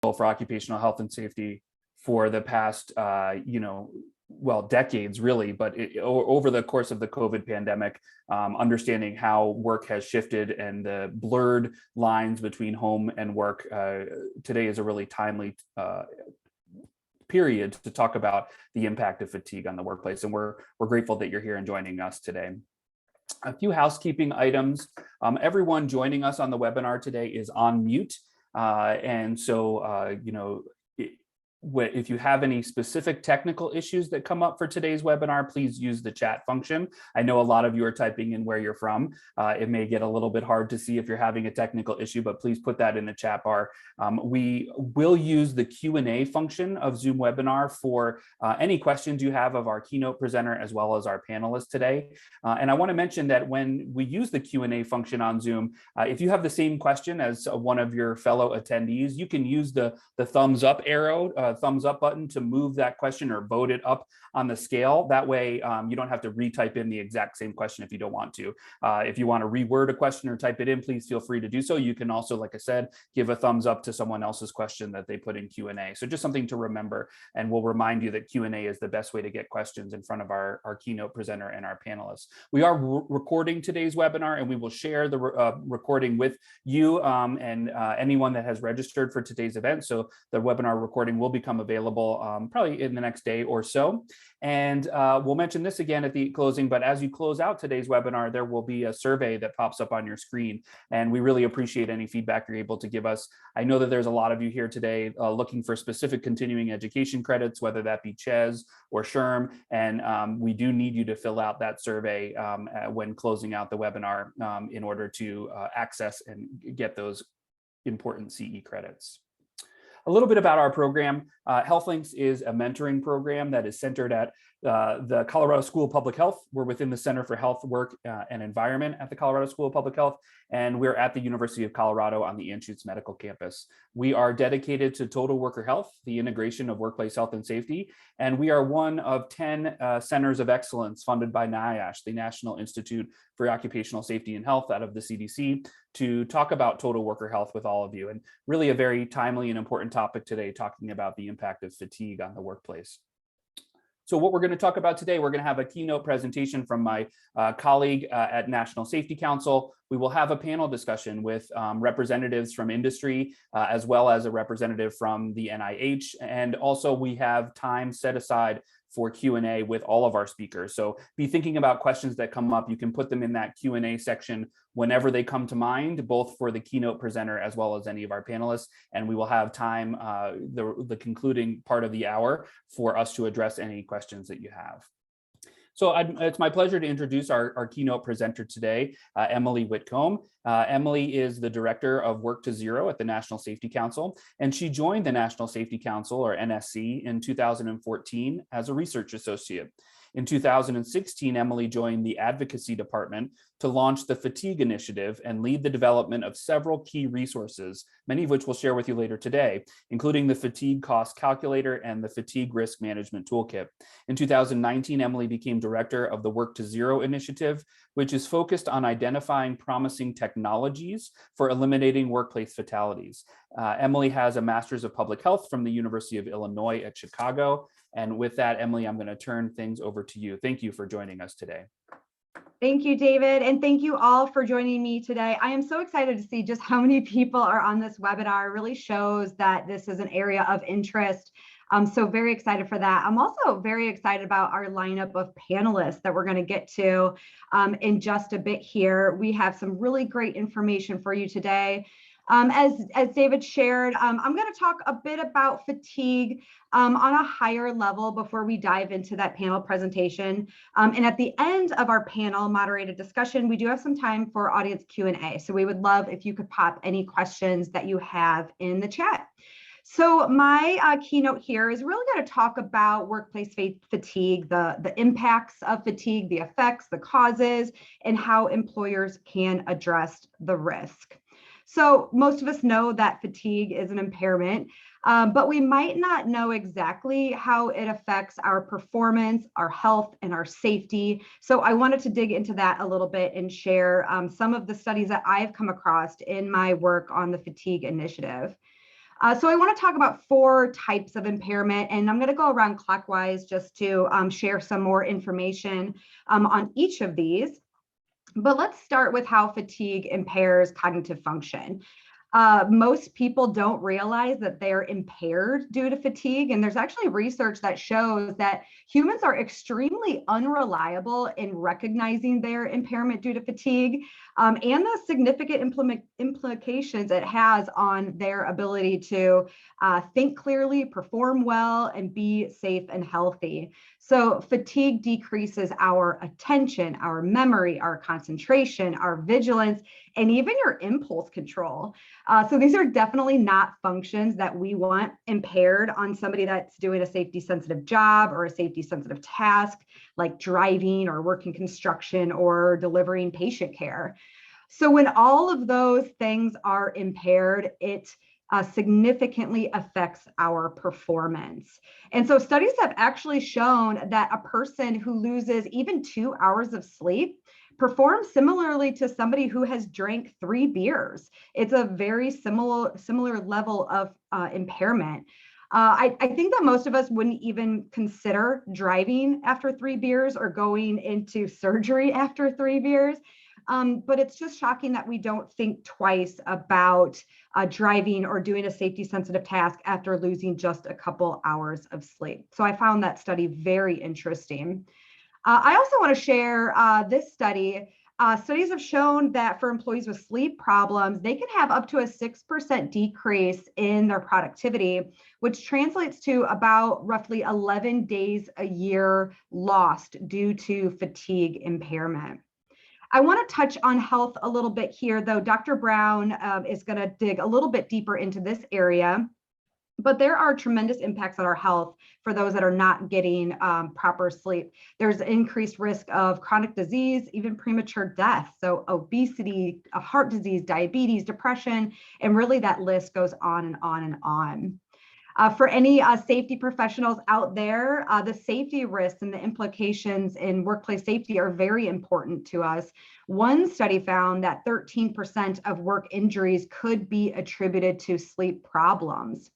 for occupational health and safety for the past, decades really, but over the course of the COVID pandemic, understanding how work has shifted and the blurred lines between home and work, today is a really timely period to talk about the impact of fatigue on the workplace. And we're grateful that you're here and joining us today. A few housekeeping items. Everyone joining us on the webinar today is on mute. If you have any specific technical issues that come up for today's webinar, please use the chat function. I know a lot of you are typing in where you're from. It may get a little bit hard to see if you're having a technical issue, but please put that in the chat bar. We will use the Q&A function of Zoom webinar for any questions you have of our keynote presenter as well as our panelists today. And I want to mention that when we use the Q&A function on Zoom, if you have the same question as one of your fellow attendees, you can use the thumbs up arrow, thumbs up button to move that question or vote it up on the scale. That way you don't have to retype in the exact same question if you don't want to. If you want to reword a question or type it in, please feel free to do so. You can also, like I said, give a thumbs up to someone else's question that they put in Q&A. So just something to remember, and we'll remind you that Q&A is the best way to get questions in front of our keynote presenter and our panelists. We are recording today's webinar, and we will share the recording with you and anyone that has registered for today's event. So the webinar recording will become available probably in the next day or so. And we'll mention this again at the closing, but as you close out today's webinar, there will be a survey that pops up on your screen. And we really appreciate any feedback you're able to give us. I know that there's a lot of you here today looking for specific continuing education credits, whether that be CHES or SHRM. And we do need you to fill out that survey when closing out the webinar in order to access and get those important CE credits. A little bit about our program. HealthLinks is a mentoring program that is centered at the Colorado School of Public Health. We're within the Center for Health, Work, and Environment at the Colorado School of Public Health, and we're at the University of Colorado on the Anschutz Medical Campus. We are dedicated to total worker health, the integration of workplace health and safety, and we are one of 10 centers of excellence funded by NIOSH, the National Institute for Occupational Safety and Health out of the CDC, to talk about total worker health with all of you. And really a very timely and important topic today, talking about the impact of fatigue on the workplace. So what we're going to talk about today, we're going to have a keynote presentation from my colleague at National Safety Council. We will have a panel discussion with representatives from industry, as well as a representative from the NIH. And also we have time set aside for Q&A with all of our speakers. So be thinking about questions that come up. You can put them in that Q&A section whenever they come to mind, both for the keynote presenter as well as any of our panelists. And we will have time, the concluding part of the hour, for us to address any questions that you have. So it's my pleasure to introduce our keynote presenter today, Emily Whitcomb. Emily is the Director of Work to Zero at the National Safety Council, and she joined the National Safety Council, or NSC, in 2014 as a research associate. In 2016, Emily joined the Advocacy Department to launch the Fatigue Initiative and lead the development of several key resources, many of which we'll share with you later today, including the Fatigue Cost Calculator and the Fatigue Risk Management Toolkit. In 2019, Emily became Director of the Work to Zero Initiative, which is focused on identifying promising technologies for eliminating workplace fatalities. Emily has a Master's of Public Health from the University of Illinois at Chicago. And with that, Emily, I'm going to turn things over to you. Thank you for joining us today. Thank you, David, and thank you all for joining me today. I am so excited to see just how many people are on this webinar. It really shows that this is an area of interest. I'm so very excited for that. I'm also very excited about our lineup of panelists that we're going to get to in just a bit here. We have some really great information for you today. As David shared, I'm going to talk a bit about fatigue on a higher level before we dive into that panel presentation. And at the end of our panel moderated discussion, we do have some time for audience Q&A. So we would love if you could pop any questions that you have in the chat. So my keynote here is really going to talk about workplace fatigue, the impacts of fatigue, the effects, the causes, and how employers can address the risk. So most of us know that fatigue is an impairment, but we might not know exactly how it affects our performance, our health, and our safety. So I wanted to dig into that a little bit and share some of the studies that I've come across in my work on the Fatigue Initiative. So I want to talk about 4 types of impairment, and I'm going to go around clockwise just to share some more information on each of these. But let's start with how fatigue impairs cognitive function. Most people don't realize that they're impaired due to fatigue. And there's actually research that shows that humans are extremely unreliable in recognizing their impairment due to fatigue, and the significant implications it has on their ability to think clearly, perform well, and be safe and healthy. So fatigue decreases our attention, our memory, our concentration, our vigilance, and even your impulse control. So these are definitely not functions that we want impaired on somebody that's doing a safety sensitive job or a safety sensitive task, like driving or working construction or delivering patient care. So when all of those things are impaired, it significantly affects our performance. And so studies have actually shown that a person who loses even 2 hours of sleep performs similarly to somebody who has drank 3 beers. It's a very similar level of impairment. I think that most of us wouldn't even consider driving after 3 beers or going into surgery after 3 beers. But it's just shocking that we don't think twice about driving or doing a safety sensitive task after losing just a couple hours of sleep. So I found that study very interesting. I also want to share this study. Studies have shown that for employees with sleep problems, they can have up to a 6% decrease in their productivity, which translates to about roughly 11 days a year lost due to fatigue impairment. I want to touch on health a little bit here, though Dr. Brown is going to dig a little bit deeper into this area. But there are tremendous impacts on our health for those that are not getting proper sleep. There's increased risk of chronic disease, even premature death. So obesity, heart disease, diabetes, depression, and really that list goes on and on and on. For any safety professionals out there, the safety risks and the implications in workplace safety are very important to us. One study found that 13% of work injuries could be attributed to sleep problems.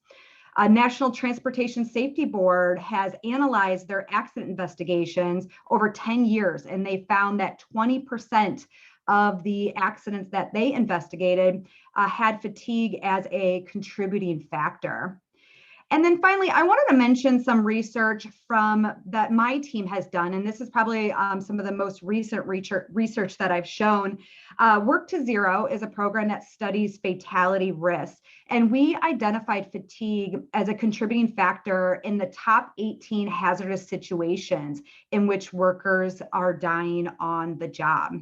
National Transportation Safety Board has analyzed their accident investigations over 10 years, and they found that 20% of the accidents that they investigated had fatigue as a contributing factor. And then finally, I wanted to mention some research that my team has done, and this is probably some of the most recent research that I've shown. Work to Zero is a program that studies fatality risks, and we identified fatigue as a contributing factor in the top 18 hazardous situations in which workers are dying on the job.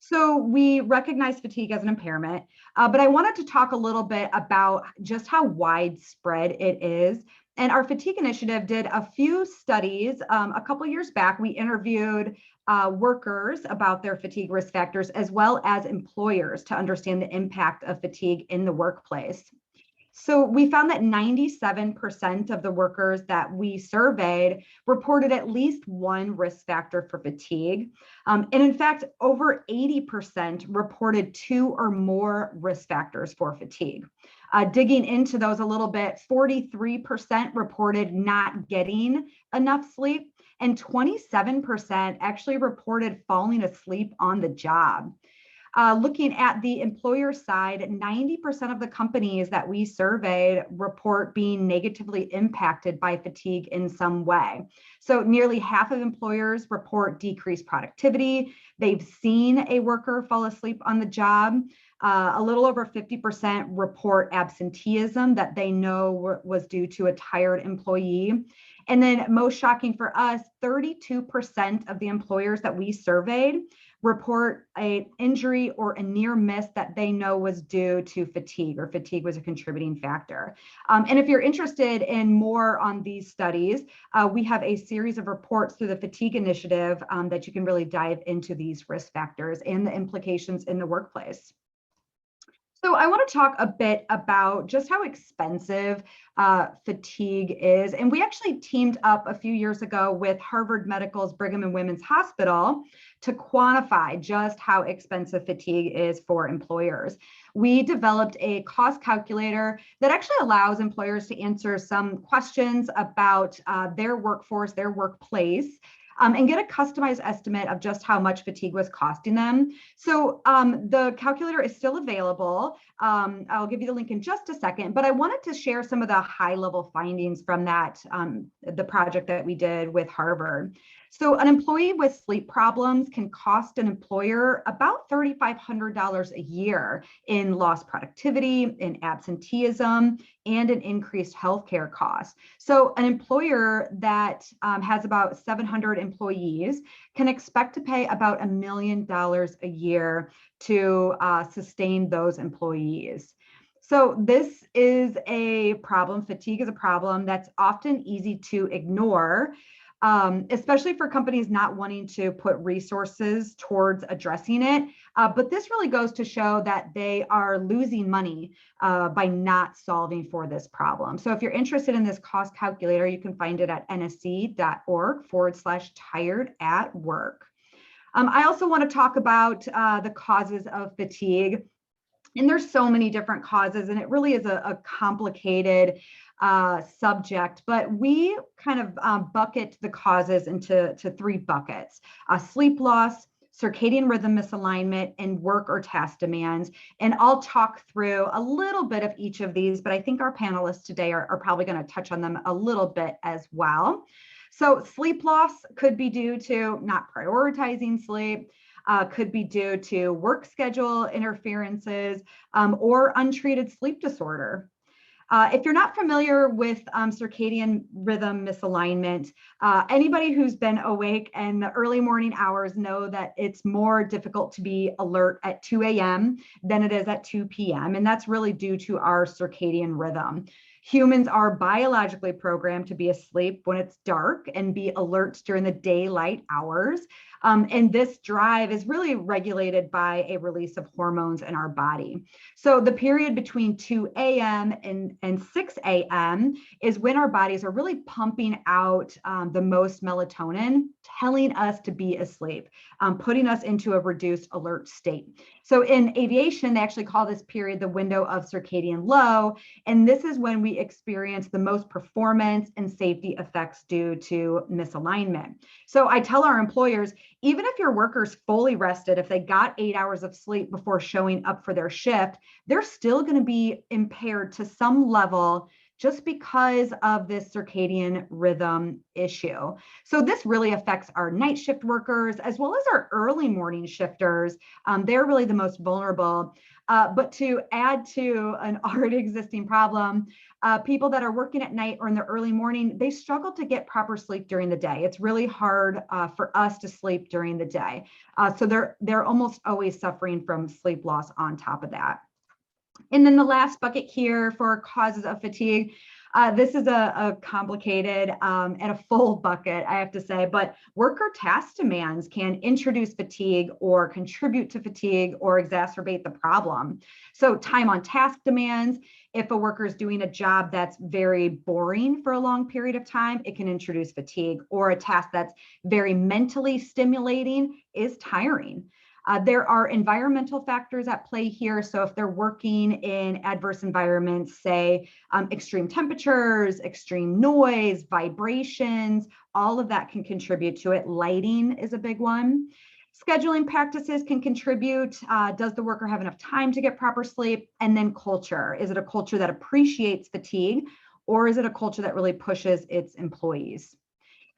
So we recognize fatigue as an impairment, but I wanted to talk a little bit about just how widespread it is. And our fatigue initiative did a few studies. A couple years back, we interviewed workers about their fatigue risk factors, as well as employers, to understand the impact of fatigue in the workplace. So we found that 97% of the workers that we surveyed reported at least one risk factor for fatigue. And in fact, over 80% reported 2 or more risk factors for fatigue. Digging into those a little bit, 43% reported not getting enough sleep, and 27% actually reported falling asleep on the job. Looking at the employer side, 90% of the companies that we surveyed report being negatively impacted by fatigue in some way. So nearly half of employers report decreased productivity. They've seen a worker fall asleep on the job. A little over 50% report absenteeism that they know was due to a tired employee. And then most shocking for us, 32% of the employers that we surveyed report an injury or a near miss that they know was due to fatigue, or fatigue was a contributing factor. And if you're interested in more on these studies, we have a series of reports through the Fatigue Initiative that you can really dive into these risk factors and the implications in the workplace. So I want to talk a bit about just how expensive fatigue is. And we actually teamed up a few years ago with Harvard Medical's Brigham and Women's Hospital to quantify just how expensive fatigue is for employers. We developed a cost calculator that actually allows employers to answer some questions about their workforce, their workplace, and get a customized estimate of just how much fatigue was costing them. So the calculator is still available. I'll give you the link in just a second, but I wanted to share some of the high level findings from that, the project that we did with Harvard. So an employee with sleep problems can cost an employer about $3,500 a year in lost productivity, in absenteeism, and in increased healthcare costs. So an employer that has about 700 employees can expect to pay about $1 million a year to sustain those employees. So this is a problem. Fatigue is a problem that's often easy to ignore, especially for companies not wanting to put resources towards addressing it. But this really goes to show that they are losing money by not solving for this problem. So if you're interested in this cost calculator, you can find it at nsc.org/tired-at-work. I also want to talk about the causes of fatigue. And there's so many different causes, and it really is a complicated subject, but we kind of bucket the causes into three buckets: sleep loss, circadian rhythm misalignment, and work or task demands. And I'll talk through a little bit of each of these, but I think our panelists today are probably going to touch on them a little bit as well. So sleep loss could be due to not prioritizing sleep, could be due to work schedule interferences, or untreated sleep disorder. If you're not familiar with circadian rhythm misalignment, anybody who's been awake in the early morning hours know that it's more difficult to be alert at 2 a.m. than it is at 2 p.m. And that's really due to our circadian rhythm. Humans are biologically programmed to be asleep when it's dark and be alert during the daylight hours. And this drive is really regulated by a release of hormones in our body. So the period between 2 a.m. and 6 a.m. is when our bodies are really pumping out the most melatonin, telling us to be asleep, putting us into a reduced alert state. So in aviation, they actually call this period the window of circadian low. And this is when we experience the most performance and safety effects due to misalignment. So I tell our employers, even if your worker's fully rested, if they got 8 hours of sleep before showing up for their shift, they're still going to be impaired to some level just because of this circadian rhythm issue. So this really affects our night shift workers as well as our early morning shifters. They're really the most vulnerable. But to add to an already existing problem, people that are working at night or in the early morning, they struggle to get proper sleep during the day. It's really hard for us to sleep during the day. So they're almost always suffering from sleep loss on top of that. And then the last bucket here for causes of fatigue, this is a complicated and a full bucket, I have to say, but worker task demands can introduce fatigue or contribute to fatigue or exacerbate the problem. So time on task demands, if a worker is doing a job that's very boring for a long period of time, it can introduce fatigue, or a task that's very mentally stimulating is tiring. There are environmental factors at play here. So if they're working in adverse environments, say extreme temperatures, extreme noise, vibrations, all of that can contribute to it. Lighting is a big one. Scheduling practices can contribute. Does the worker have enough time to get proper sleep? And then culture. Is it a culture that appreciates fatigue, or is it a culture that really pushes its employees?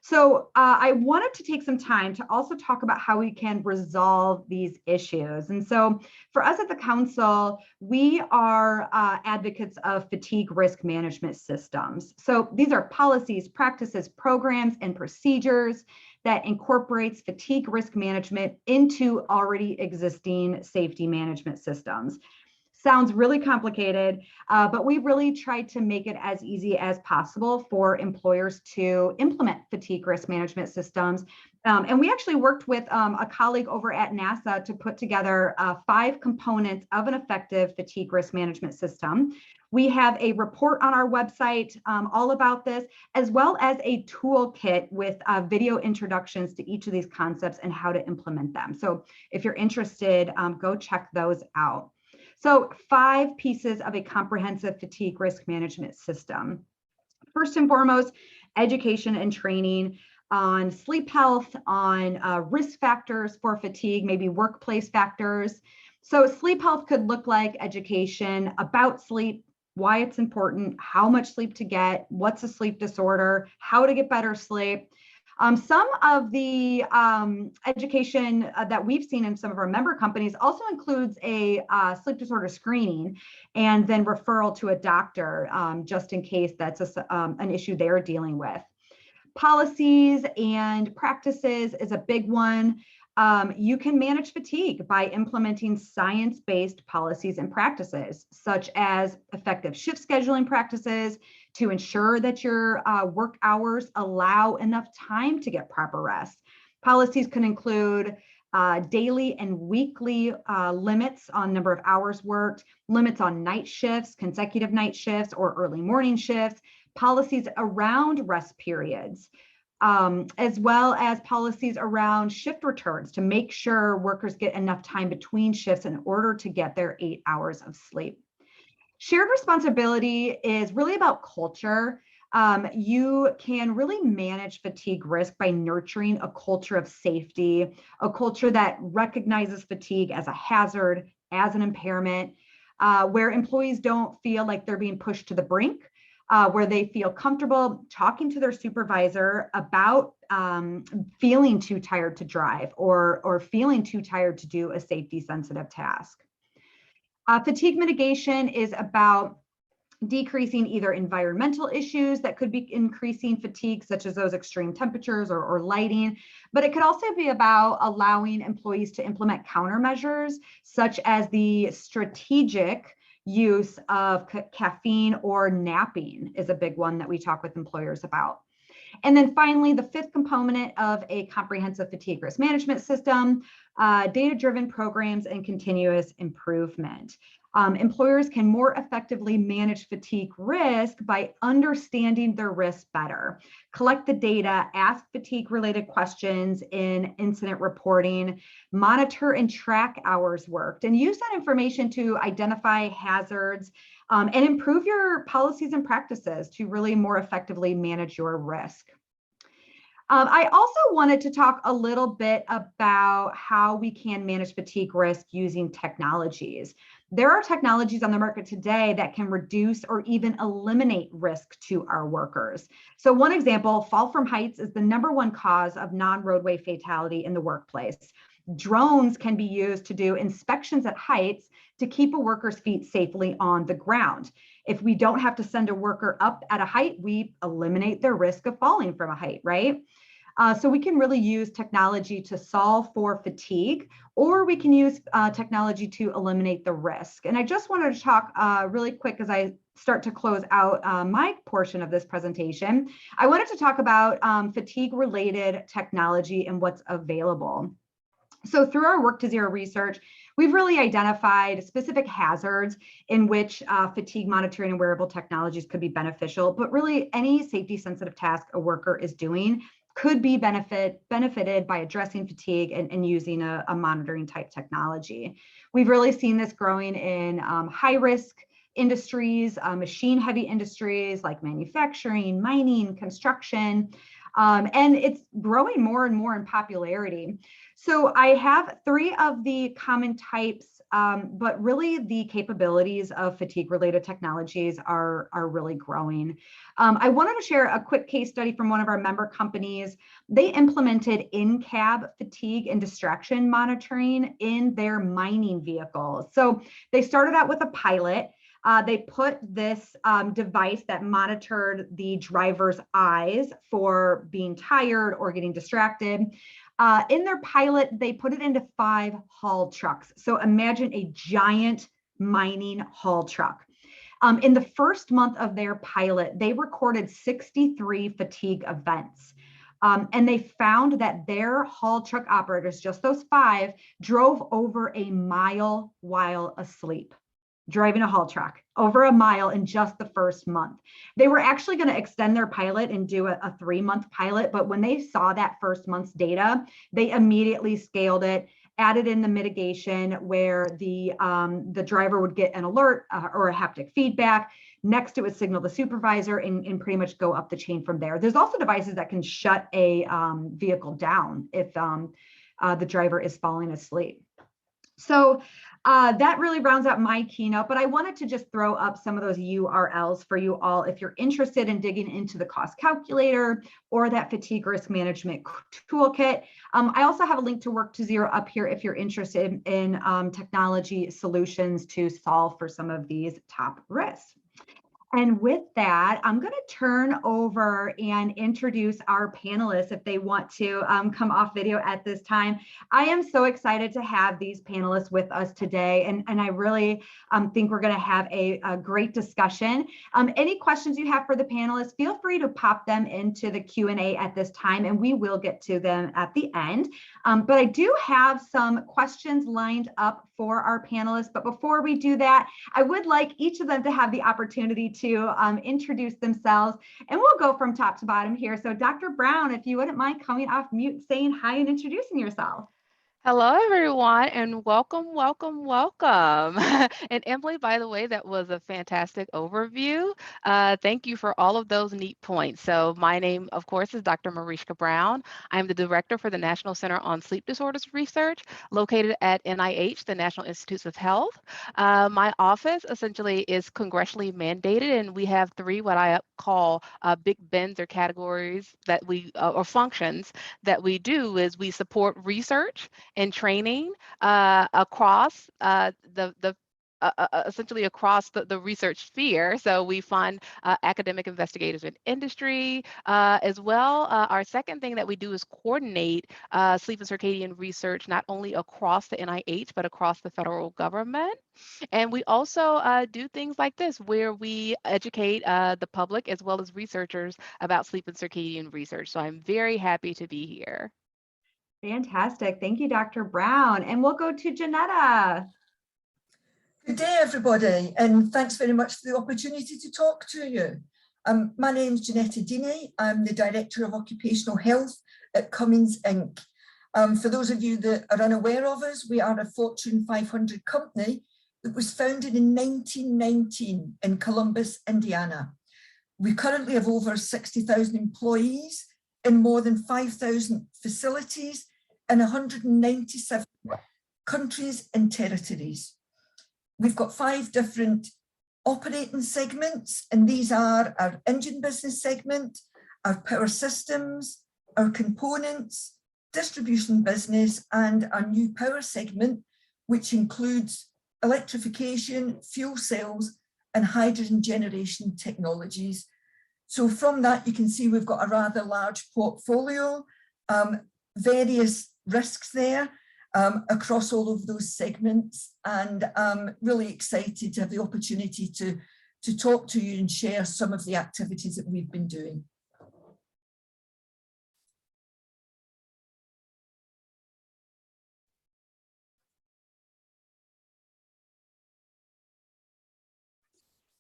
So I wanted to take some time to also talk about how we can resolve these issues. And so for us at the council, we are advocates of fatigue risk management systems. So these are policies, practices, programs, and procedures that incorporates fatigue risk management into already existing safety management systems. Sounds really complicated, but we really tried to make it as easy as possible for employers to implement fatigue risk management systems. And we actually worked with a colleague over at NASA to put together 5 components of an effective fatigue risk management system. We have a report on our website all about this, as well as a toolkit with video introductions to each of these concepts and how to implement them. So if you're interested, go check those out. So 5 pieces of a comprehensive fatigue risk management system. First and foremost, education and training on sleep health, on risk factors for fatigue, maybe workplace factors. So sleep health could look like education about sleep, why it's important, how much sleep to get, what's a sleep disorder, how to get better sleep. Some of the education that we've seen in some of our member companies also includes a sleep disorder screening and then referral to a doctor just in case that's an issue they're dealing with. Policies and practices is a big one. You can manage fatigue by implementing science-based policies and practices, such as effective shift scheduling practices to ensure that your work hours allow enough time to get proper rest. Policies can include daily and weekly limits on number of hours worked, limits on night shifts, consecutive night shifts, or early morning shifts, policies around rest periods, as well as policies around shift returns to make sure workers get enough time between shifts in order to get their 8 hours of sleep. Shared responsibility is really about culture. You can really manage fatigue risk by nurturing a culture of safety, a culture that recognizes fatigue as a hazard, as an impairment, where employees don't feel like they're being pushed to the brink, where they feel comfortable talking to their supervisor about feeling too tired to drive or feeling too tired to do a safety sensitive task. Fatigue mitigation is about decreasing either environmental issues that could be increasing fatigue, such as those extreme temperatures or lighting, but it could also be about allowing employees to implement countermeasures, such as the strategic use of caffeine or napping is a big one that we talk with employers about. And then finally, the 5th component of a comprehensive fatigue risk management system, data-driven programs and continuous improvement. Employers can more effectively manage fatigue risk by understanding their risk better. Collect the data, ask fatigue-related questions in incident reporting, monitor and track hours worked, and use that information to identify hazards and improve your policies and practices to really more effectively manage your risk. I also wanted to talk a little bit about how we can manage fatigue risk using technologies. There are technologies on the market today that can reduce or even eliminate risk to our workers. So one example, fall from heights is the #1 cause of non-roadway fatality in the workplace. Drones can be used to do inspections at heights to keep a worker's feet safely on the ground. If we don't have to send a worker up at a height, we eliminate their risk of falling from a height, right? So we can really use technology to solve for fatigue, or we can use technology to eliminate the risk. And I just wanted to talk really quick as I start to close out my portion of this presentation. I wanted to talk about fatigue-related technology and what's available. So through our Work to Zero research, we've really identified specific hazards in which fatigue monitoring and wearable technologies could be beneficial, but really any safety sensitive task a worker is doing could be benefited by addressing fatigue and using a monitoring type technology. We've really seen this growing in high risk industries, machine heavy industries like manufacturing, mining, construction, and it's growing more and more in popularity. So I have 3 of the common types, but really the capabilities of fatigue-related technologies are really growing. I wanted to share a quick case study from one of our member companies. They implemented in-cab fatigue and distraction monitoring in their mining vehicles. So they started out with a pilot. They put this device that monitored the driver's eyes for being tired or getting distracted. In their pilot, they put it into 5 haul trucks. So imagine a giant mining haul truck. In the first month of their pilot, they recorded 63 fatigue events. And they found that their haul truck operators, just those 5, drove over a mile while asleep. Driving a haul truck over a mile in just the first month. They were actually going to extend their pilot and do a 3-month pilot, but when they saw that first month's data, they immediately scaled it, added in the mitigation where the driver would get an alert or a haptic feedback. Next, it would signal the supervisor and pretty much go up the chain from there. There's also devices that can shut a vehicle down if the driver is falling asleep. So that really rounds out my keynote, but I wanted to just throw up some of those URLs for you all if you're interested in digging into the cost calculator or that fatigue risk management toolkit. I also have a link to Work to Zero up here if you're interested in technology solutions to solve for some of these top risks. And with that, I'm going to turn over and introduce our panelists if they want to come off video at this time. I am so excited to have these panelists with us today, and I really think we're going to have a great discussion. Any questions you have for the panelists, feel free to pop them into the Q&A at this time, and we will get to them at the end. But I do have some questions lined up for our panelists. But before we do that, I would like each of them to have the opportunity to introduce themselves, and we'll go from top to bottom here. So Dr. Brown, if you wouldn't mind coming off mute, saying hi and introducing yourself. Hello, everyone, and welcome, welcome, welcome. And Emily, by the way, that was a fantastic overview. Thank you for all of those neat points. So my name, of course, is Dr. Mariska Brown. I'm the director for the National Center on Sleep Disorders Research, located at NIH, the National Institutes of Health. My office essentially is congressionally mandated, and we have 3 what I call big bends or categories that we, or functions that we do is we support research and training across essentially across the research sphere. So we fund academic investigators in industry as well. Our second thing that we do is coordinate sleep and circadian research, not only across the NIH, but across the federal government. And we also do things like this, where we educate the public as well as researchers about sleep and circadian research. So I'm very happy to be here. Fantastic. Thank you, Dr. Brown. And we'll go to Janetta. Good day, everybody, and thanks very much for the opportunity to talk to you. My name is Janetta Deeney. I'm the Director of Occupational Health at Cummins Inc. For those of you that are unaware of us, we are a Fortune 500 company that was founded in 1919 in Columbus, Indiana. We currently have over 60,000 employees in more than 5,000 facilities in 197 countries and territories. We've got 5 different operating segments, and these are our engine business segment, our power systems, our components, distribution business, and our new power segment, which includes electrification, fuel cells, and hydrogen generation technologies. So from that, you can see we've got a rather large portfolio, various risks there across all of those segments, and I'm really excited to have the opportunity to talk to you and share some of the activities that we've been doing.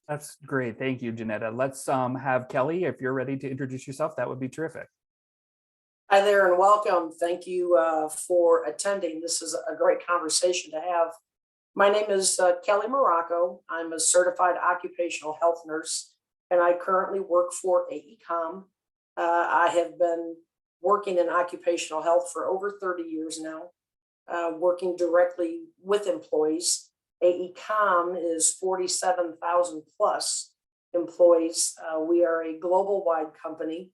That's great. Thank you, Janetta. Let's have Kelly, if you're ready to introduce yourself, that would be terrific. Hi there and welcome. Thank you for attending. This is a great conversation to have. My name is Kelly Morocco. I'm a certified occupational health nurse, and I currently work for Aecom. I have been working in occupational health for over 30 years now, working directly with employees. Aecom is 47,000 plus employees. We are a global wide company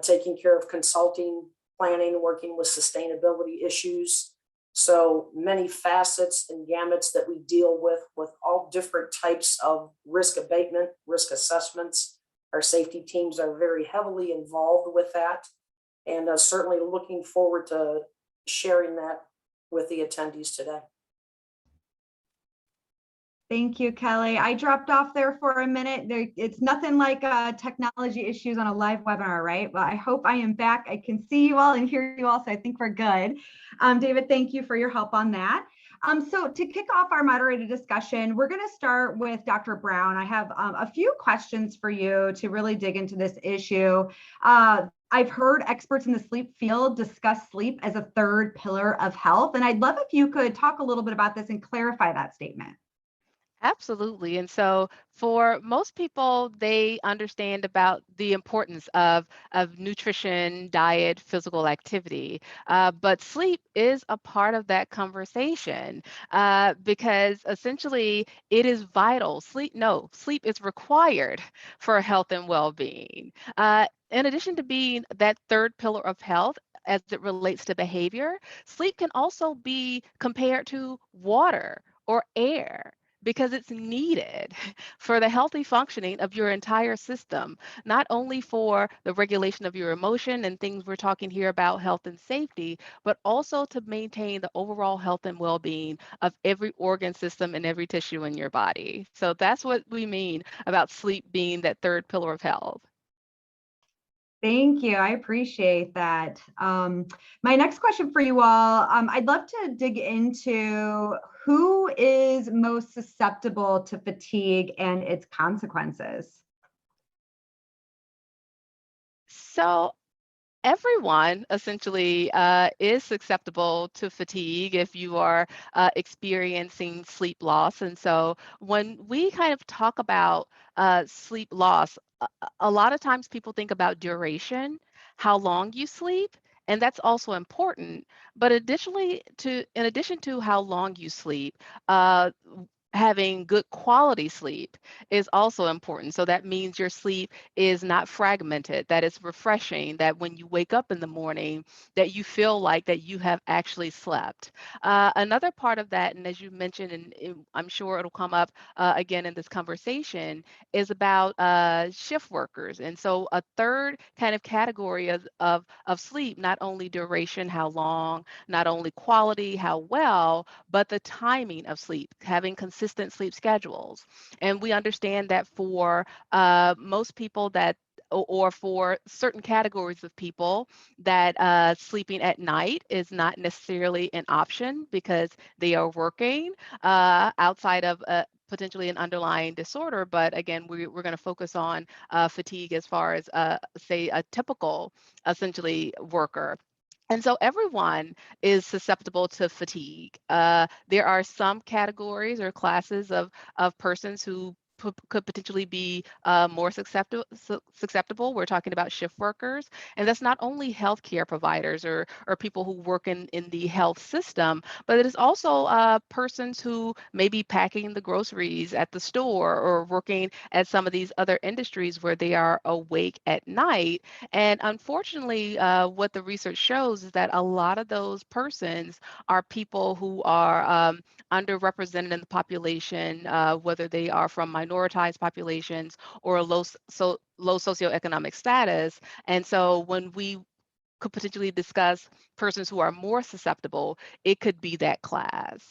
taking care of consulting, planning, working with sustainability issues. So many facets and gamuts that we deal with all different types of risk abatement, risk assessments. Our safety teams are very heavily involved with that, and certainly looking forward to sharing that with the attendees today. Thank you, Kelly. I dropped off there for a minute. It's nothing like technology issues on a live webinar, right? Well, I hope I am back. I can see you all and hear you all, so I think we're good. David, thank you for your help on that. So to kick off our moderated discussion, we're going to start with Dr. Brown. I have a few questions for you to really dig into this issue. I've heard experts in the sleep field discuss sleep as a third pillar of health, and I'd love if you could talk a little bit about this and clarify that statement. Absolutely. And so for most people, they understand about the importance of nutrition, diet, physical activity. But sleep is a part of that conversation because essentially it is vital. Sleep is required for health and well-being. In addition to being that third pillar of health, as it relates to behavior, sleep can also be compared to water or air, because it's needed for the healthy functioning of your entire system, not only for the regulation of your emotion and things we're talking here about health and safety, but also to maintain the overall health and well-being of every organ system and every tissue in your body. So that's what we mean about sleep being that third pillar of health. Thank you. I appreciate that. My next question for you all, I'd love to dig into who is most susceptible to fatigue and its consequences. So everyone essentially is susceptible to fatigue if you are experiencing sleep loss. And so when we kind of talk about sleep loss, a lot of times people think about duration, how long you sleep, and that's also important. But in addition to how long you sleep, having good quality sleep is also important. So that means your sleep is not fragmented, that it's refreshing, that when you wake up in the morning, that you feel like that you have actually slept. Another part of that, and as you mentioned, and I'm sure it'll come up again in this conversation, is about shift workers. And so a third kind of category of sleep, not only duration, how long, not only quality, how well, but the timing of sleep, having consistent sleep schedules. And we understand that for most people or for certain categories of people, that sleeping at night is not necessarily an option because they are working outside of potentially an underlying disorder. But again, we're going to focus on fatigue as far as, say, a typical, essentially, worker. And so everyone is susceptible to fatigue. There are some categories or classes of persons who could potentially be more susceptible. We're talking about shift workers, and that's not only healthcare providers or people who work in the health system, but it is also persons who may be packing the groceries at the store or working at some of these other industries where they are awake at night. And unfortunately, what the research shows is that a lot of those persons are people who are underrepresented in the population, whether they are from minoritized populations or low socioeconomic status. And so when we could potentially discuss persons who are more susceptible, it could be that class.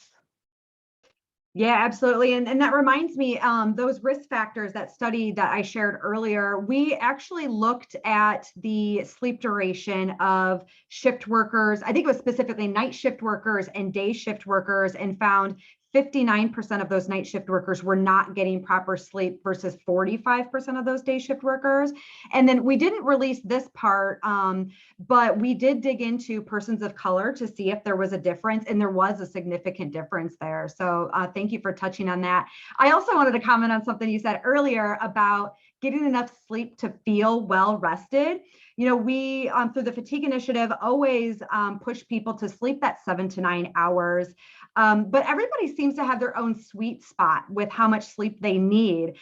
Yeah, absolutely. And that reminds me, those risk factors, that study that I shared earlier, we actually looked at the sleep duration of shift workers. I think it was specifically night shift workers and day shift workers, and found 59% of those night shift workers were not getting proper sleep versus 45% of those day shift workers. And then we didn't release this part, but we did dig into persons of color to see if there was a difference, and there was a significant difference there. So thank you for touching on that. I also wanted to comment on something you said earlier about getting enough sleep to feel well rested. You know, we, through the fatigue initiative, always push people to sleep that 7 to 9 hours. But everybody seems to have their own sweet spot with how much sleep they need.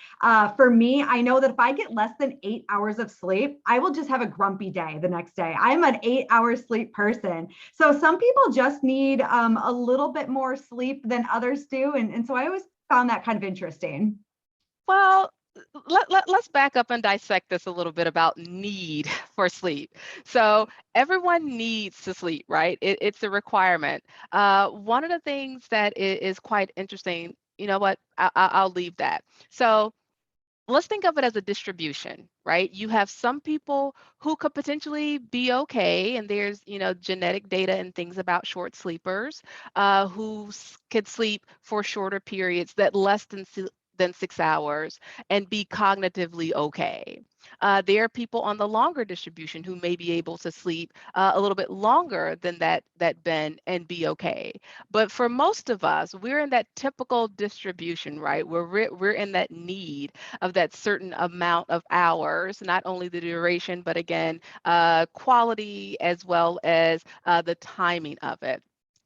For me, I know that if I get less than 8 hours of sleep, I will just have a grumpy day the next day. I'm an 8-hour sleep person. So some people just need a little bit more sleep than others do. And so I always found that kind of interesting. Well, let's back up and dissect this a little bit about need for sleep. So everyone needs to sleep, right? It's a requirement. One of the things that is quite interesting you know what, I'll leave that. So let's think of it as a distribution, right? You have some people who could potentially be okay, and there's, genetic data and things about short sleepers who could sleep for shorter periods that less than 6 hours and be cognitively okay. There are people on the longer distribution who may be able to sleep a little bit longer than that bend and be okay. But for most of us, we're in that typical distribution, right? We're in that need of that certain amount of hours, not only the duration, but again, quality as well as the timing of it.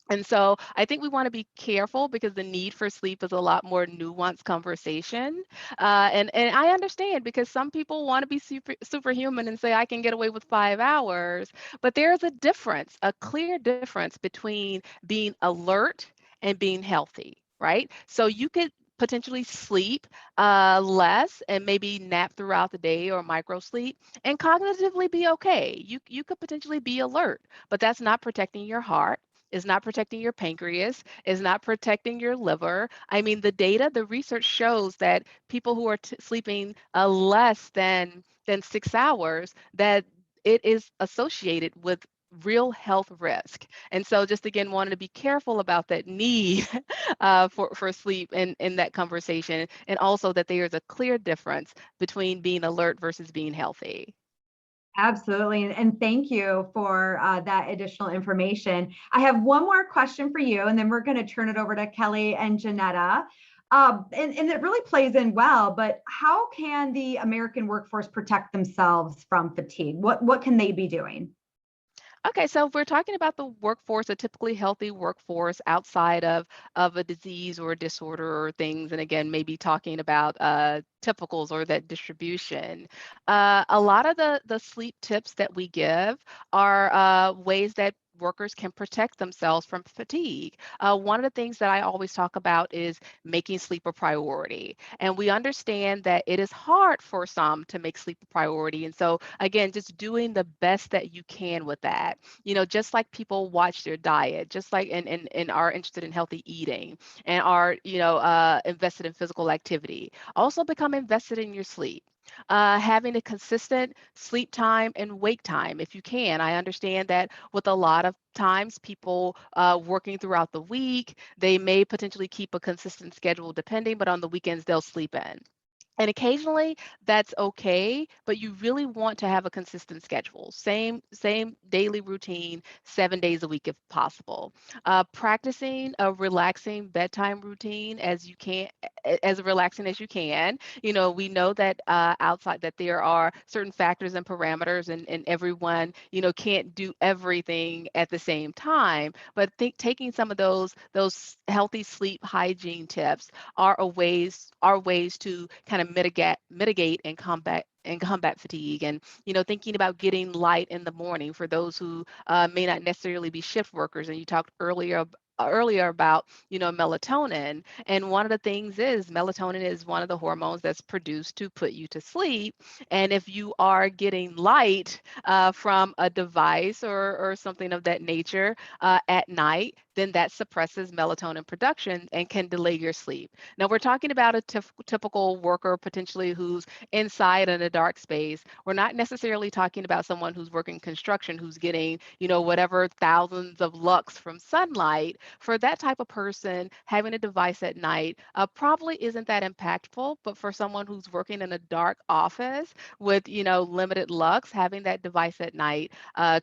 And so I think we want to be careful because the need for sleep is a lot more nuanced conversation. And I understand because some people want to be superhuman and say, I can get away with 5 hours. But there's a difference, a clear difference between being alert and being healthy, right? So you could potentially sleep less and maybe nap throughout the day or micro sleep and cognitively be okay. You could potentially be alert, but that's not protecting your heart, is not protecting your pancreas, is not protecting your liver. I mean, the data, the research shows that people who are sleeping less than 6 hours, that it is associated with real health risk. And so just again, wanted to be careful about that need for sleep in that conversation, and also that there's a clear difference between being alert versus being healthy. Absolutely. And thank you for that additional information. I have one more question for you, and then we're going to turn it over to Kelly and Janetta. And it really plays in well, but how can the American workforce protect themselves from fatigue? What can they be doing? Okay, so if we're talking about the workforce, a typically healthy workforce outside of a disease or a disorder or things, and again, maybe talking about typicals or that distribution, a lot of the sleep tips that we give are ways that workers can protect themselves from fatigue. One of the things that I always talk about is making sleep a priority. And we understand that it is hard for some to make sleep a priority. And so, again, just doing the best that you can with that. Just like people watch their diet, just like and are interested in healthy eating and are, invested in physical activity, also become invested in your sleep. Having a consistent sleep time and wake time, if you can. I understand that with a lot of times people working throughout the week, they may potentially keep a consistent schedule depending, but on the weekends they'll sleep in. And occasionally that's okay, but you really want to have a consistent schedule. Same daily routine, 7 days a week if possible. Practicing a relaxing bedtime routine as relaxing as you can. We know that outside that there are certain factors and parameters, and everyone, can't do everything at the same time. But taking some of those healthy sleep hygiene tips are ways to kind of mitigate and combat fatigue. And thinking about getting light in the morning for those who may not necessarily be shift workers. And you talked earlier about melatonin, and one of the things is melatonin is one of the hormones that's produced to put you to sleep. And if you are getting light from a device or something of that nature at night, then that suppresses melatonin production and can delay your sleep. Now we're talking about a typical worker potentially who's inside in a dark space. We're not necessarily talking about someone who's working construction who's getting whatever thousands of lux from sunlight. For that type of person, having a device at night probably isn't that impactful, but for someone who's working in a dark office with limited lux, having that device at night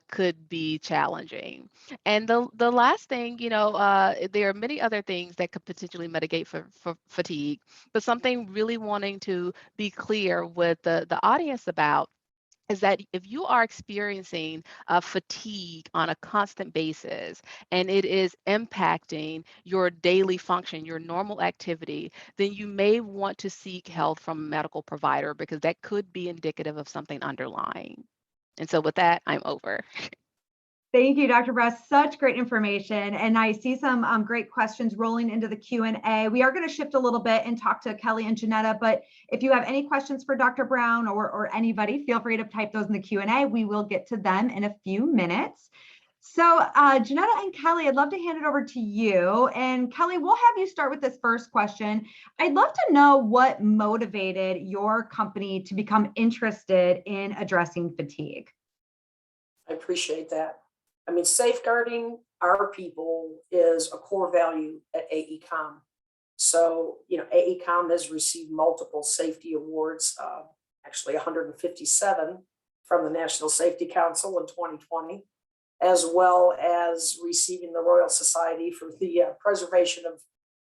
could be challenging. And the last thing, there are many other things that could potentially mitigate for fatigue, but something really wanting to be clear with the audience about is that if you are experiencing fatigue on a constant basis and it is impacting your daily function, your normal activity, then you may want to seek help from a medical provider because that could be indicative of something underlying. And so with that, I'm over. Thank you, Dr. Bress. Such great information. And I see some great questions rolling into the Q&A. We are going to shift a little bit and talk to Kelly and Janetta, but if you have any questions for Dr. Brown or anybody, feel free to type those in the Q&A. We will get to them in a few minutes. So Janetta and Kelly, I'd love to hand it over to you. And Kelly, we'll have you start with this first question. I'd love to know what motivated your company to become interested in addressing fatigue. I appreciate that. I mean, safeguarding our people is a core value at Aecom. So, Aecom has received multiple safety awards, actually 157 from the National Safety Council in 2020, as well as receiving the Royal Society for the Preservation of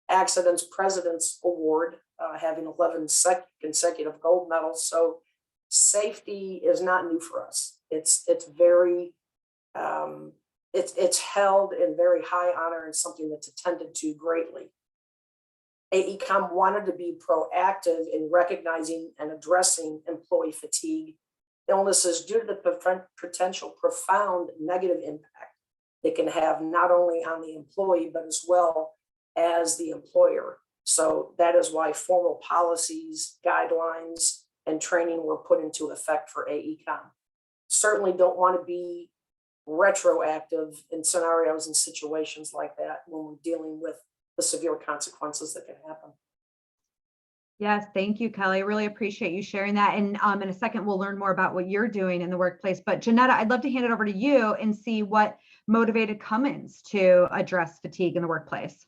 Accidents President's Award, having 11 consecutive gold medals. So safety is not new for us. It's very, it's held in very high honor and something that's attended to greatly. Aecom wanted to be proactive in recognizing and addressing employee fatigue illnesses due to the potential profound negative impact it can have not only on the employee, but as well as the employer. So that is why formal policies, guidelines, and training were put into effect for Aecom. Certainly don't want to be retroactive in scenarios and situations like that when we're dealing with the severe consequences that can happen. Yes, thank you, Kelly. Really appreciate you sharing that. And in a second, we'll learn more about what you're doing in the workplace. But Janetta, I'd love to hand it over to you and see what motivated Cummins to address fatigue in the workplace.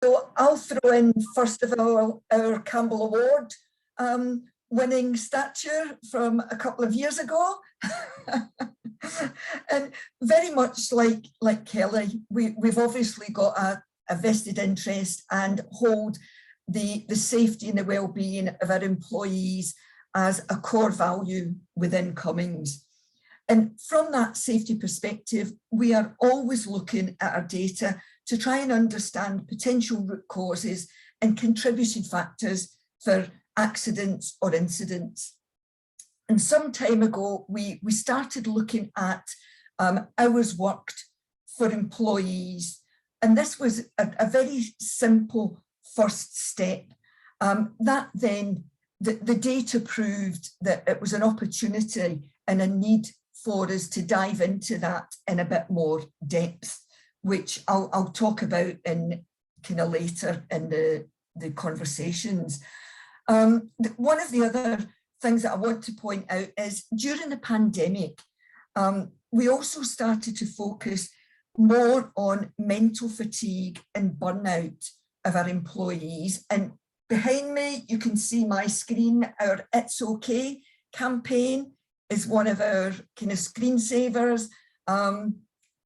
So I'll throw in, first of all, our Campbell Award winning stature from a couple of years ago. And very much like Kelly, we've obviously got a vested interest and hold the safety and the well-being of our employees as a core value within Cummins. And from that safety perspective, we are always looking at our data to try and understand potential root causes and contributing factors for accidents or incidents. And some time ago, we started looking at hours worked for employees. And this was a very simple first step. That then, the data proved that it was an opportunity and a need for us to dive into that in a bit more depth, which I'll talk about in kind of later in the conversations. One of the other things that I want to point out is during the pandemic, we also started to focus more on mental fatigue and burnout of our employees. And behind me, you can see my screen. Our It's Okay campaign is one of our kind of screensavers.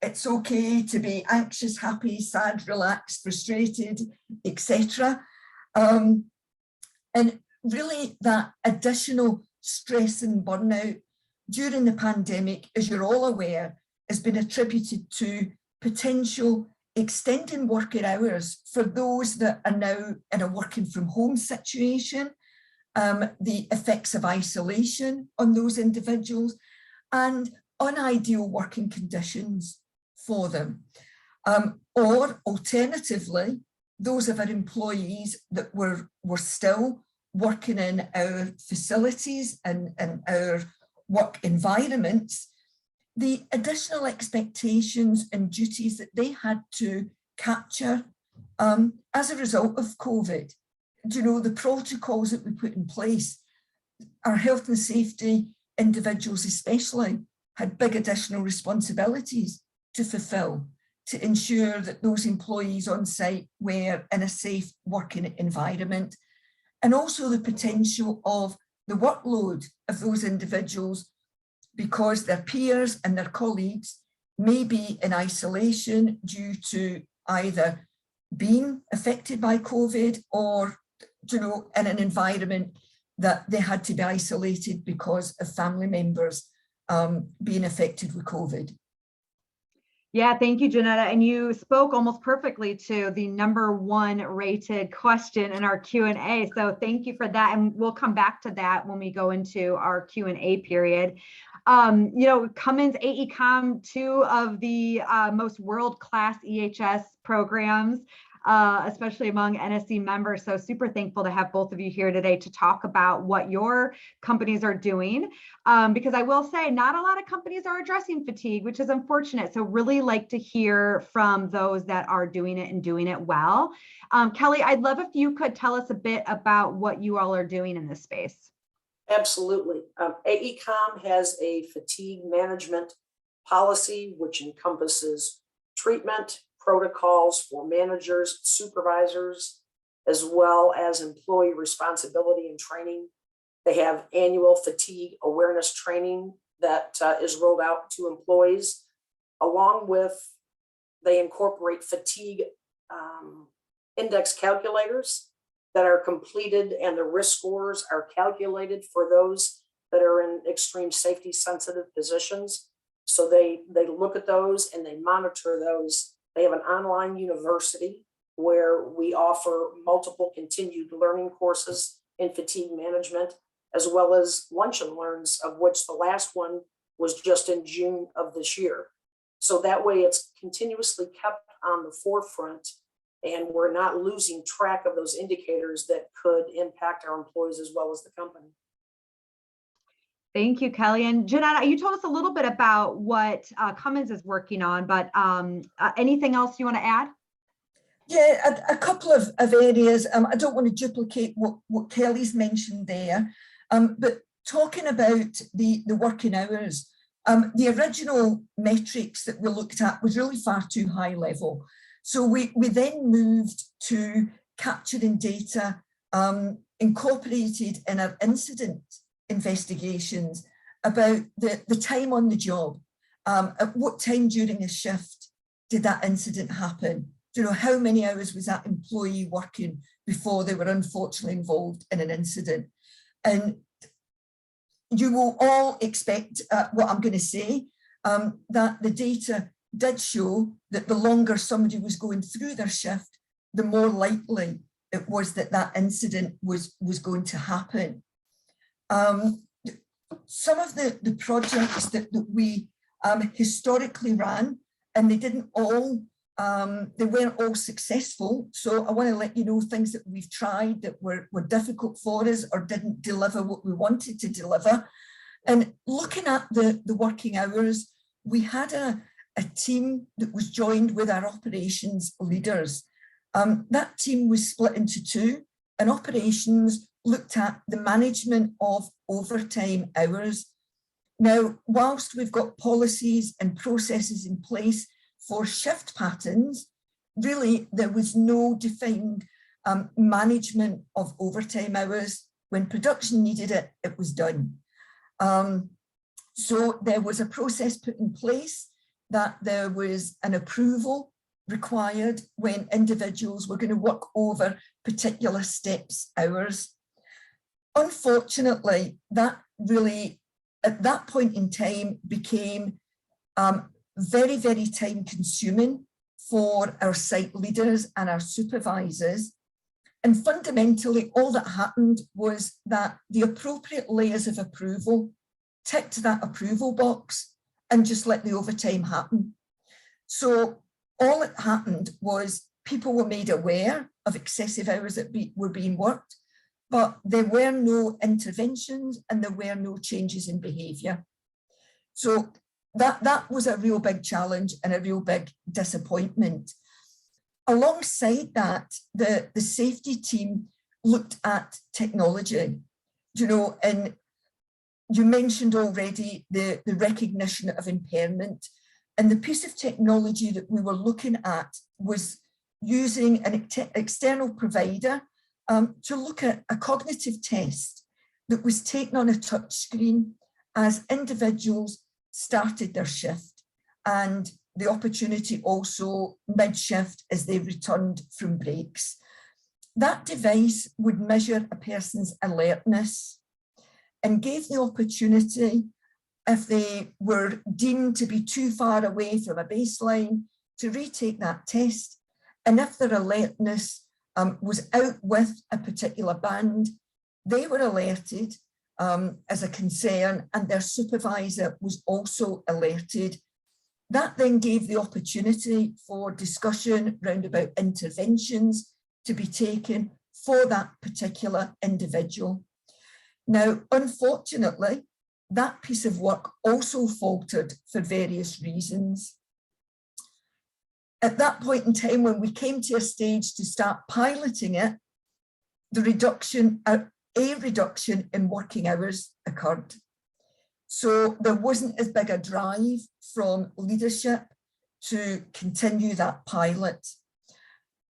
It's okay to be anxious, happy, sad, relaxed, frustrated, etc. And really that additional stress and burnout during the pandemic, as you're all aware, has been attributed to potential extending working hours for those that are now in a working from home situation, the effects of isolation on those individuals, and unideal working conditions for them. Or alternatively, those of our employees that were still working in our facilities and our work environments, the additional expectations and duties that they had to capture as a result of COVID. You know, the protocols that we put in place, our health and safety individuals especially had big additional responsibilities to fulfill to ensure that those employees on site were in a safe working environment, and also the potential of the workload of those individuals because their peers and their colleagues may be in isolation due to either being affected by COVID or, you know, in an environment that they had to be isolated because of family members being affected with COVID. Yeah, thank you, Janetta. And you spoke almost perfectly to the #1 rated question in our Q&A. So thank you for that. And we'll come back to that when we go into our Q&A period. You know, Cummins, Aecom, 2 of the most world-class EHS programs. especially among NSC members. So super thankful to have both of you here today to talk about what your companies are doing. Because I will say not a lot of companies are addressing fatigue, which is unfortunate. So really like to hear from those that are doing it and doing it well. Kelly, I'd love if you could tell us a bit about what you all are doing in this space. Absolutely. Aecom has a fatigue management policy, which encompasses treatment protocols for managers, supervisors, as well as employee responsibility and training. They have annual fatigue awareness training that is rolled out to employees, along with they incorporate fatigue index calculators that are completed, and the risk scores are calculated for those that are in extreme safety sensitive positions. So they look at those and they monitor those. They have an online university where we offer multiple continued learning courses in fatigue management, as well as lunch and learns, of which the last one was just in June of this year. So that way it's continuously kept on the forefront, and we're not losing track of those indicators that could impact our employees as well as the company. Thank you, Kelly. And Janetta, you told us a little bit about what Cummins is working on, but anything else you want to add? Yeah, a couple of areas. I don't want to duplicate what Kelly's mentioned there, but talking about the working hours, the original metrics that we looked at was really far too high level. So we then moved to capturing data incorporated in our incident investigations about the time on the job. At what time during a shift did that incident happen? You know, how many hours was that employee working before they were unfortunately involved in an incident? And you will all expect what I'm going to say, that the data did show that the longer somebody was going through their shift, the more likely it was that that incident was going to happen. Some of the projects that we historically ran, and they didn't all, they weren't all successful. So I want to let you know things that we've tried that were difficult for us or didn't deliver what we wanted to deliver. And looking at the working hours, we had a team that was joined with our operations leaders. That team was split into two, and operations looked at the management of overtime hours. Now, whilst we've got policies and processes in place for shift patterns, really there was no defined management of overtime hours. When production needed it, it was done. So there was a process put in place that there was an approval required when individuals were going to work over particular steps hours. Unfortunately, that really, at that point in time, became very, very time consuming for our site leaders and our supervisors. And fundamentally, all that happened was that the appropriate layers of approval ticked that approval box and just let the overtime happen. So all that happened was people were made aware of excessive hours that were being worked, but there were no interventions and there were no changes in behaviour. So that was a real big challenge and a real big disappointment. Alongside that, the safety team looked at technology, you know, and you mentioned already the recognition of impairment, and the piece of technology that we were looking at was using an external provider to look at a cognitive test that was taken on a touch screen as individuals started their shift, and the opportunity also mid-shift as they returned from breaks. That device would measure a person's alertness and gave the opportunity, if they were deemed to be too far away from a baseline, to retake that test. And if their alertness was out with a particular band, they were alerted as a concern, and their supervisor was also alerted. That then gave the opportunity for discussion round about interventions to be taken for that particular individual. Now, unfortunately, that piece of work also faltered for various reasons. At that point in time, when we came to a stage to start piloting it, a reduction in working hours occurred. So there wasn't as big a drive from leadership to continue that pilot.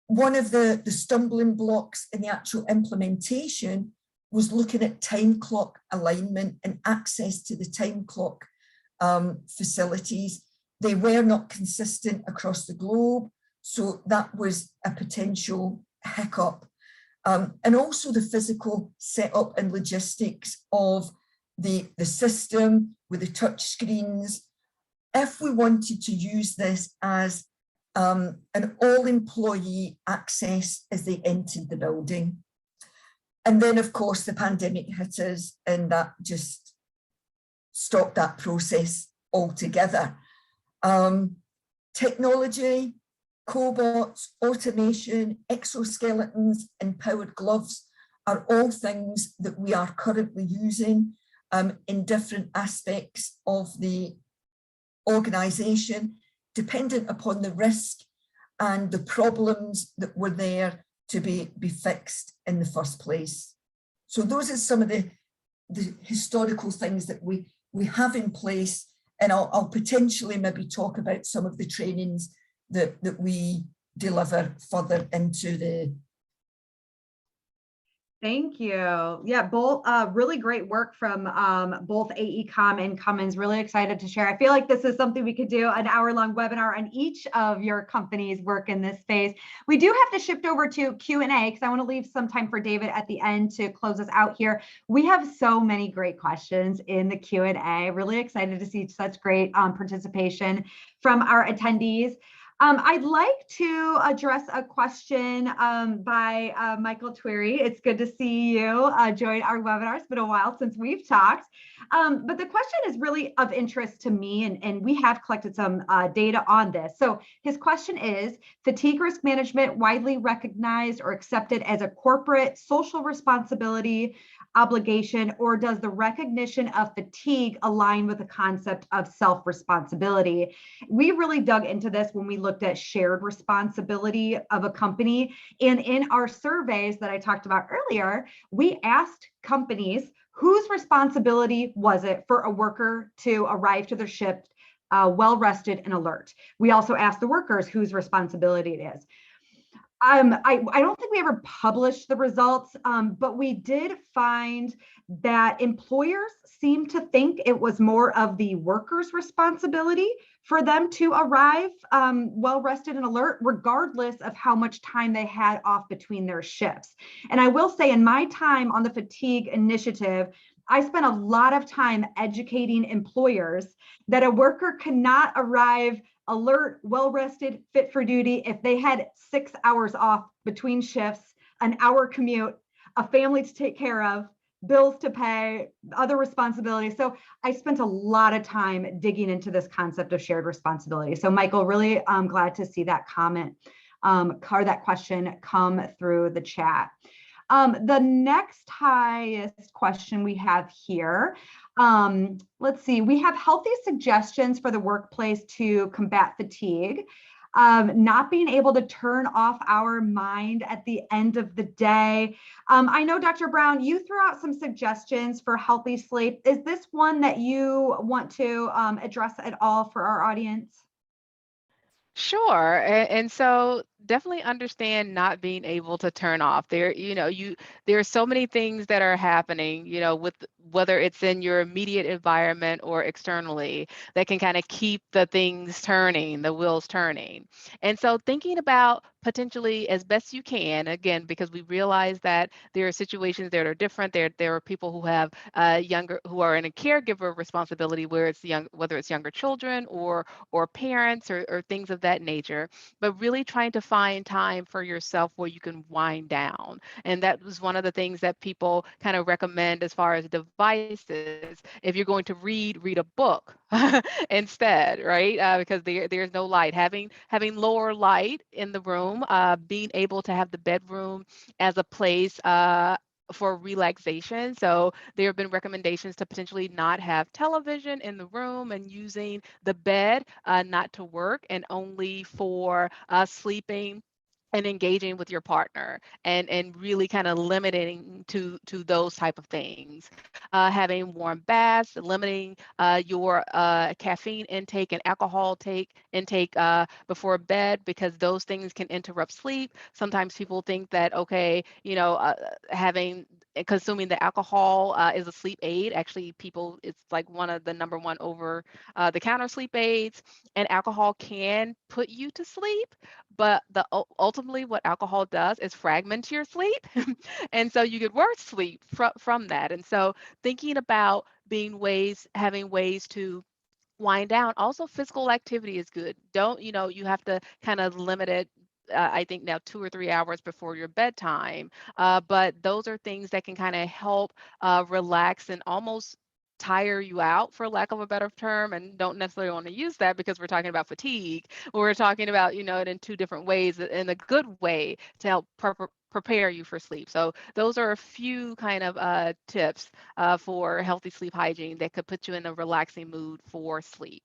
One of the stumbling blocks in the actual implementation was looking at time clock alignment and access to the time clock facilities. They were not consistent across the globe, so that was a potential hiccup. And also the physical setup and logistics of the system with the touch screens. If we wanted to use this as an all-employee access as they entered the building. And then, of course, the pandemic hit us, and that just stopped that process altogether. Technology, cobots, automation, exoskeletons, and powered gloves are all things that we are currently using in different aspects of the organisation, dependent upon the risk and the problems that were there to be fixed in the first place. So those are some of the historical things that we have in place, and I'll potentially maybe talk about some of the trainings that we deliver further into the. Thank you. Yeah, both really great work from both Aecom and Cummins. Really excited to share. I feel like this is something we could do an hour-long webinar on each of your companies' work in this space. We do have to shift over to Q&A because I want to leave some time for David at the end to close us out here. We have so many great questions in the Q&A. Really excited to see such great participation from our attendees. I'd like to address a question by Michael Tweary. It's good to see you join our webinar. It's been a while since we've talked. But the question is really of interest to me, and we have collected some data on this. So his question is, fatigue risk management widely recognized or accepted as a corporate social responsibility obligation, or does the recognition of fatigue align with the concept of self-responsibility? We really dug into this when we looked at shared responsibility of a company. And in our surveys that I talked about earlier, we asked companies whose responsibility was it for a worker to arrive to their shift well rested and alert. We also asked the workers whose responsibility it is. I don't think we ever published the results, but we did find that employers seem to think it was more of the workers' responsibility for them to arrive well rested and alert, regardless of how much time they had off between their shifts. And I will say, in my time on the fatigue initiative, I spent a lot of time educating employers that a worker cannot arrive alert, well-rested, fit for duty if they had 6 hours off between shifts, an hour commute, a family to take care of, bills to pay, other responsibilities. So I spent a lot of time digging into this concept of shared responsibility. So Michael, really glad to see that comment or that question come through the chat. The next highest question we have here, let's see, we have healthy suggestions for the workplace to combat fatigue. Not being able to turn off our mind at the end of the day. I know, Dr. Brown, you threw out some suggestions for healthy sleep. Is this one that you want to address at all for our audience? Sure. And so definitely understand not being able to turn off. There are so many things that are happening, with whether it's in your immediate environment or externally, that can kind of keep the things turning, the wheels turning. And so thinking about potentially, as best you can, again, because we realize that there are situations that are different. There are people who have who are in a caregiver responsibility, whether it's younger children or parents or things of that nature, but really trying to find time for yourself where you can wind down. And that was one of the things that people kind of recommend as far as devices. If you're going to read a book instead, right? Because there's no light. Having lower light in the room, being able to have the bedroom as a place for relaxation. So there have been recommendations to potentially not have television in the room and using the bed not to work and only for sleeping and engaging with your partner, and really kind of limiting to those type of things. Having warm baths, limiting your caffeine intake and alcohol intake before bed, because those things can interrupt sleep. Sometimes people think that, okay, consuming the alcohol is a sleep aid. Actually, it's like one of the number one over the counter sleep aids, and alcohol can put you to sleep, but ultimately what alcohol does is fragment your sleep. And so you get worse sleep from that. And so thinking about having ways to wind down. Also, physical activity is good. Don't, you have to kind of limit it. I think now 2 or 3 hours before your bedtime. But those are things that can kind of help relax and almost tire you out, for lack of a better term, and don't necessarily want to use that because we're talking about fatigue. We're talking about, it in two different ways, in a good way to help prepare you for sleep. So those are a few kind of tips for healthy sleep hygiene that could put you in a relaxing mood for sleep.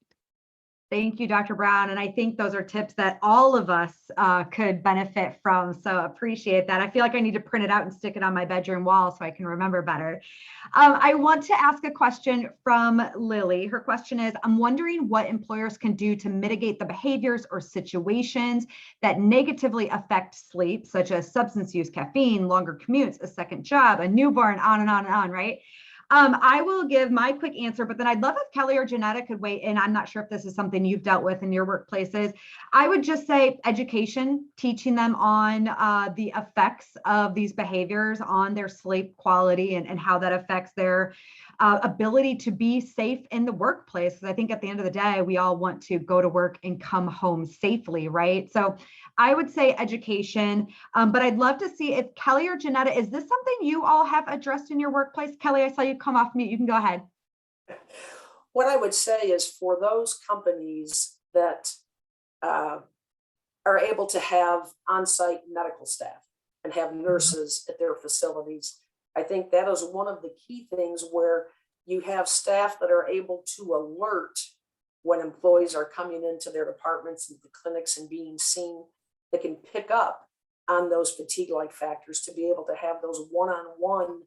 Thank you, Dr. Brown. And I think those are tips that all of us could benefit from. So appreciate that. I feel like I need to print it out and stick it on my bedroom wall so I can remember better. I want to ask a question from Lily. Her question is, I'm wondering what employers can do to mitigate the behaviors or situations that negatively affect sleep, such as substance use, caffeine, longer commutes, a second job, a newborn, on and on and on, right? I will give my quick answer, but then I'd love if Kelly or Janetta could weigh in. I'm not sure if this is something you've dealt with in your workplaces. I would just say education, teaching them on the effects of these behaviors on their sleep quality and how that affects their ability to be safe in the workplace. Because I think at the end of the day, we all want to go to work and come home safely, right? So I would say education, but I'd love to see if Kelly or Janetta, is this something you all have addressed in your workplace? Kelly, I saw you come off mute. You can go ahead. What I would say is, for those companies that are able to have on-site medical staff and have nurses at their facilities, I think that is one of the key things, where you have staff that are able to alert when employees are coming into their departments and the clinics and being seen, that can pick up on those fatigue-like factors, to be able to have those one-on-one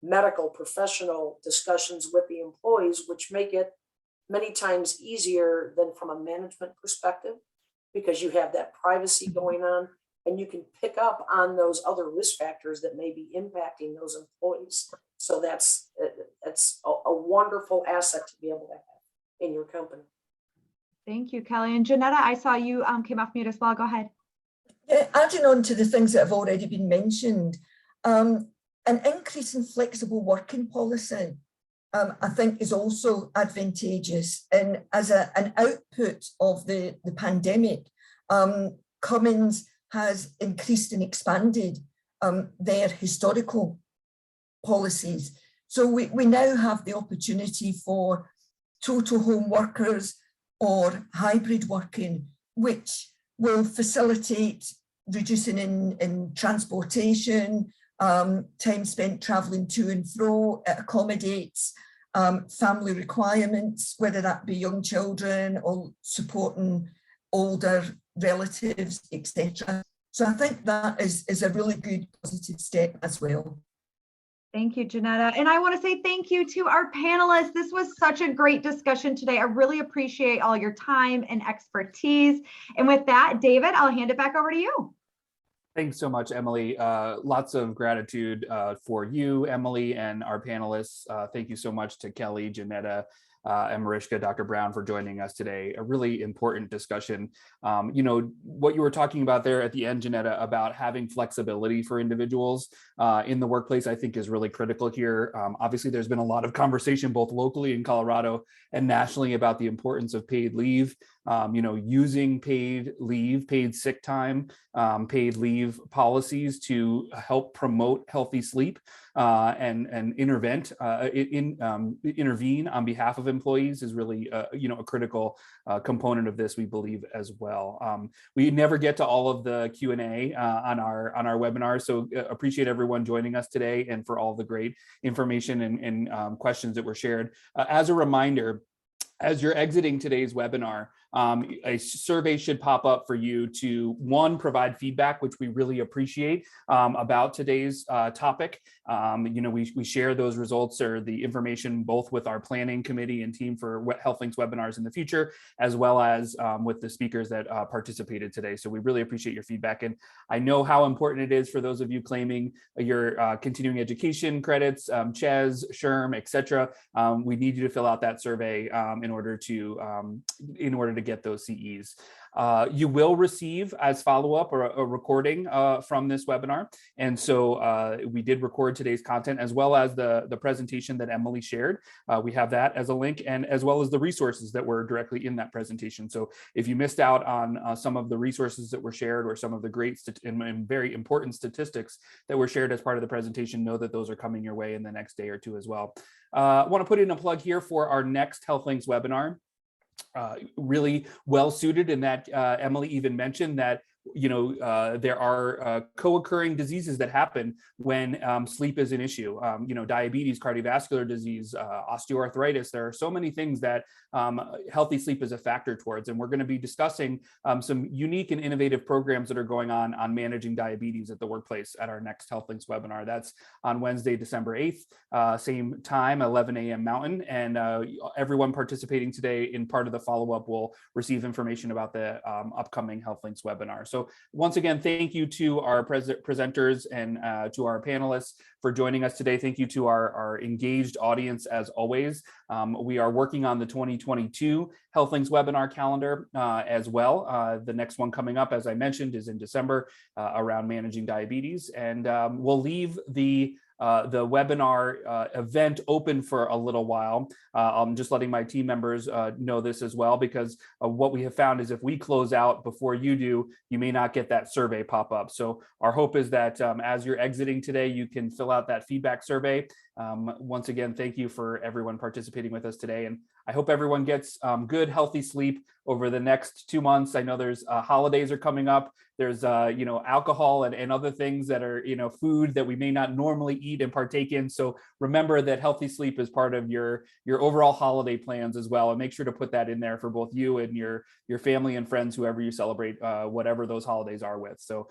medical professional discussions with the employees, which make it many times easier than from a management perspective, because you have that privacy going on, and you can pick up on those other risk factors that may be impacting those employees. So that's a wonderful asset to be able to have in your company. Thank you, Kelly. And Janetta, I saw you came off mute as well. Go ahead. Yeah, adding on to the things that have already been mentioned, an increase in flexible working policy, I think, is also advantageous. And as an output of the pandemic, Cummins has increased and expanded their historical policies. So we now have the opportunity for total home workers or hybrid working, which will facilitate reducing in transportation, time spent traveling to and fro. It accommodates family requirements, whether that be young children or supporting older relatives, etc. So I think that is a really good positive step as well. Thank you, Janetta. And I want to say thank you to our panelists. This was such a great discussion today. I really appreciate all your time and expertise. And with that, David, I'll hand it back over to you. Thanks so much, Emily. Lots of gratitude for you, Emily, and our panelists. Thank you so much to Kelly, Janetta, and Mariska, Dr. Brown, for joining us today. A really important discussion. What you were talking about there at the end, Janetta, about having flexibility for individuals in the workplace, I think is really critical here. Obviously, there's been a lot of conversation both locally in Colorado and nationally about the importance of paid leave using paid leave, paid sick time, paid leave policies to help promote healthy sleep and intervene on behalf of employees is really a critical component of this, we believe, as well. We never get to all of the Q&A on our webinar, so appreciate everyone joining us today and for all the great information and questions that were shared. As a reminder, as you're exiting today's webinar, a survey should pop up for you to, one, provide feedback, which we really appreciate about today's topic. We share those results or the information both with our planning committee and team for HealthLinks webinars in the future, as well as with the speakers that participated today. So we really appreciate your feedback. And I know how important it is for those of you claiming your continuing education credits, CHES, SHRM, etc. We need you to fill out that survey in order to get those CEs. You will receive as follow-up or a recording from this webinar. And so we did record today's content as well as the presentation that Emily shared. We have that as a link, and as well as the resources that were directly in that presentation. So if you missed out on some of the resources that were shared or some of the great and very important statistics that were shared as part of the presentation, know that those are coming your way in the next day or two as well. I want to put in a plug here for our next HealthLinks webinar. Really well suited in that Emily even mentioned that there are co-occurring diseases that happen when sleep is an issue. Diabetes, cardiovascular disease, osteoarthritis. There are so many things that healthy sleep is a factor towards, and we're going to be discussing some unique and innovative programs that are going on managing diabetes at the workplace at our next HealthLinks webinar. That's on Wednesday, December 8th, same time, 11 a.m. Mountain, and everyone participating today in part of the follow-up will receive information about the upcoming HealthLinks webinar. So once again, thank you to our presenters and to our panelists for joining us today. Thank you to our engaged audience as always. We are working on the 2022 HealthLinks webinar calendar as well. The next one coming up, as I mentioned, is in December around managing diabetes. And we'll leave the webinar event open for a little while. I'm just letting my team members know this as well, because what we have found is if we close out before you do, you may not get that survey pop up. So our hope is that as you're exiting today, you can fill out that feedback survey. Once again, thank you for everyone participating with us today. And I hope everyone gets good, healthy sleep over the next 2 months. I know there's holidays are coming up. There's, alcohol and other things that are, food that we may not normally eat and partake in. So remember that healthy sleep is part of your overall holiday plans as well. And make sure to put that in there for both you and your family and friends, whoever you celebrate, whatever those holidays are with. So,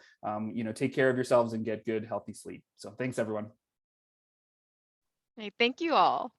take care of yourselves and get good, healthy sleep. So thanks, everyone. Hey, thank you all.